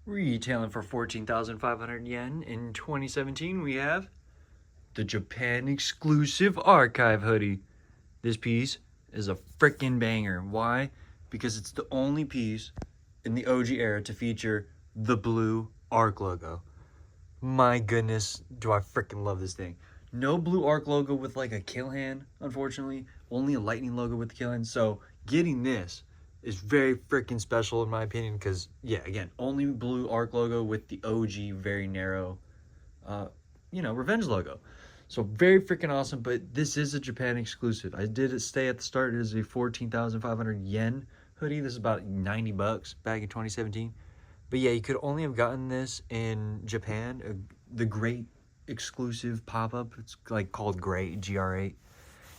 Retailing for 14,500 yen in 2017, we have the Japan exclusive archive hoodie. This piece is a freaking banger. Why? Because it's the only piece in the OG era to feature the blue ARC logo. My goodness, do I freaking love this thing. No blue ARC logo with like a kill hand, unfortunately. Only a lightning logo with the kill hand. So getting this is very freaking special in my opinion because, yeah, again, only blue ARC logo with the OG very narrow, revenge logo. So very freaking awesome, but this is a Japan exclusive. I did stay at the start. It is a 14,500 yen hoodie. This is about 90 bucks back in 2017. But yeah, you could only have gotten this in Japan, the great exclusive pop-up. It's like called Great, GR8.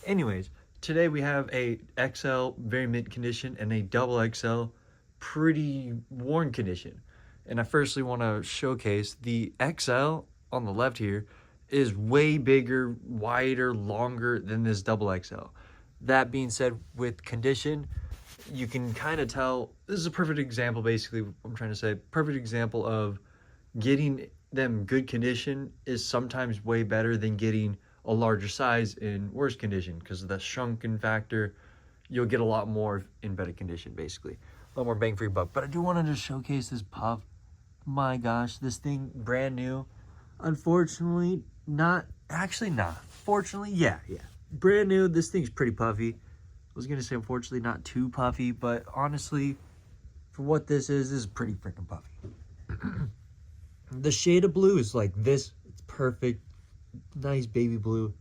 Anyways, today we have a XL, very mint condition, and a double XL, pretty worn condition. And I firstly want to showcase the XL on the left here is way bigger, wider, longer than this double XL. That being said, with condition, you can kind of tell, this is a perfect example, basically, what I'm trying to say, perfect example of getting them good condition is sometimes way better than getting a larger size in worse condition, because of the shrunken factor. You'll get a lot more in better condition, basically. A lot more bang for your buck. But I do want to just showcase this puff. My gosh, this thing, brand new. Unfortunately, fortunately, yeah. Brand new, this thing's pretty puffy. I was going to say, unfortunately, not too puffy, but honestly, for what this is pretty freaking puffy. The shade of blue is like this. It's perfect. Nice baby blue.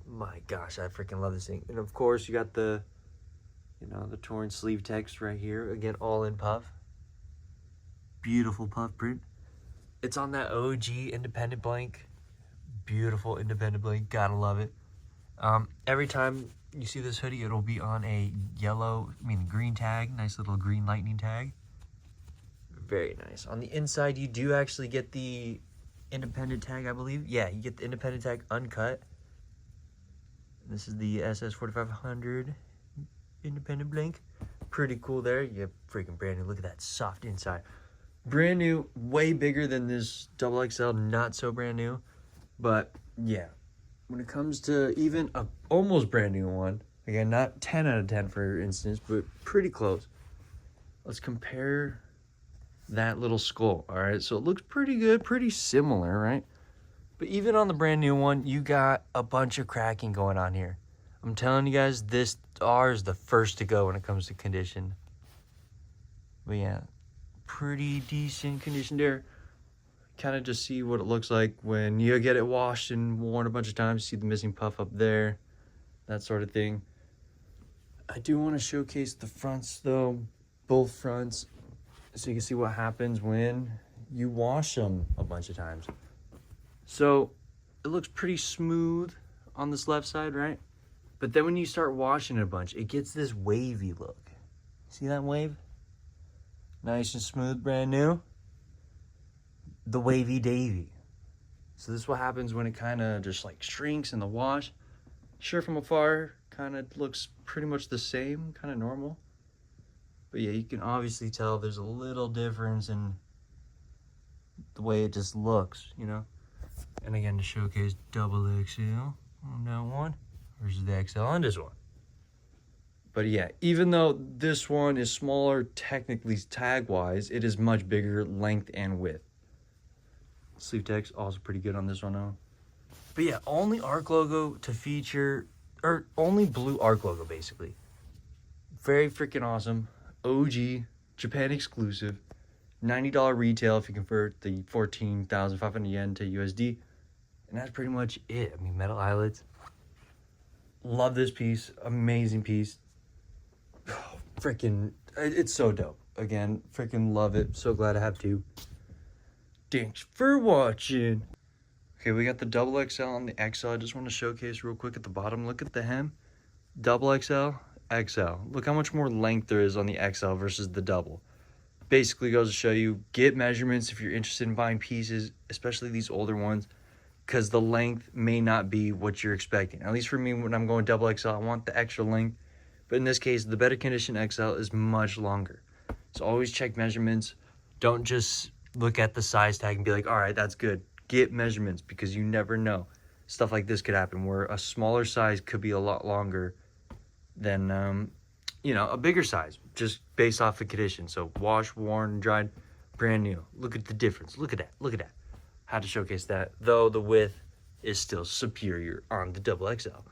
My gosh, I freaking love this thing. And of course, you got the torn sleeve text right here. Again, all in puff. Beautiful puff print. It's on that OG independent blank. Beautiful independent blank. Gotta love it. Every time you see this hoodie, it'll be on a green tag. Nice little green lightning tag. Very nice. On the inside, you do actually get the independent tag, I believe. Yeah, you get the independent tag uncut. This is the SS4500 independent blank. Pretty cool there. You have freaking brand new. Look at that soft inside. Brand new, way bigger than this double XL. Not so brand new. But yeah, when it comes to even a almost brand new one, again, not 10 out of 10 for instance, but pretty close. Let's compare that little skull. All right, so it looks pretty good, pretty similar, right? But even on the brand new one, you got a bunch of cracking going on here. I'm telling you guys, this R is the first to go when it comes to condition. But yeah, pretty decent condition there. Kind of just see what it looks like when you get it washed and worn a bunch of times. See the missing puff up there, that sort of thing. I do want to showcase the fronts though, both fronts, so you can see what happens when you wash them a bunch of times. So it looks pretty smooth on this left side, right? But then when you start washing it a bunch, it gets this wavy look. See that wave? Nice and smooth, brand new. The wavy davy. So this is what happens when it kind of just like shrinks in the wash. Sure, from afar, kind of looks pretty much the same, kind of normal. But yeah, you can obviously tell there's a little difference in the way it just looks, And again, to showcase double XL on that one versus the XL on this one. But yeah, even though this one is smaller technically tag-wise, it is much bigger length and width. Sleeve text also pretty good on this one though. But yeah, only ARC logo to feature, or only blue ARC logo basically. Very freaking awesome. OG, Japan exclusive. $90 retail if you convert the 14,500 yen to USD. And that's pretty much it. Metal eyelets. Love this piece. Amazing piece. Oh, freaking, it's so dope. Again, freaking love it. So glad I have two. Thanks for watching. Okay, we got the double XL on the XL. I just want to showcase real quick at the bottom. Look at the hem. Double XL, XL. Look how much more length there is on the XL versus the double. Basically goes to show you, get measurements if you're interested in buying pieces, especially these older ones, because the length may not be what you're expecting. At least for me, when I'm going double XL, I want the extra length. But in this case, the better condition XL is much longer. So always check measurements. Don't just look at the size tag and be like, all right, that's good. Get measurements, because you never know. Stuff like this could happen where a smaller size could be a lot longer than, you know, a bigger size, just based off of condition. So washed, worn, dried, brand new. Look at the difference. Look at that. Look at that. How to showcase that, though the width is still superior on the XXL.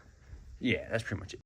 Yeah, that's pretty much it.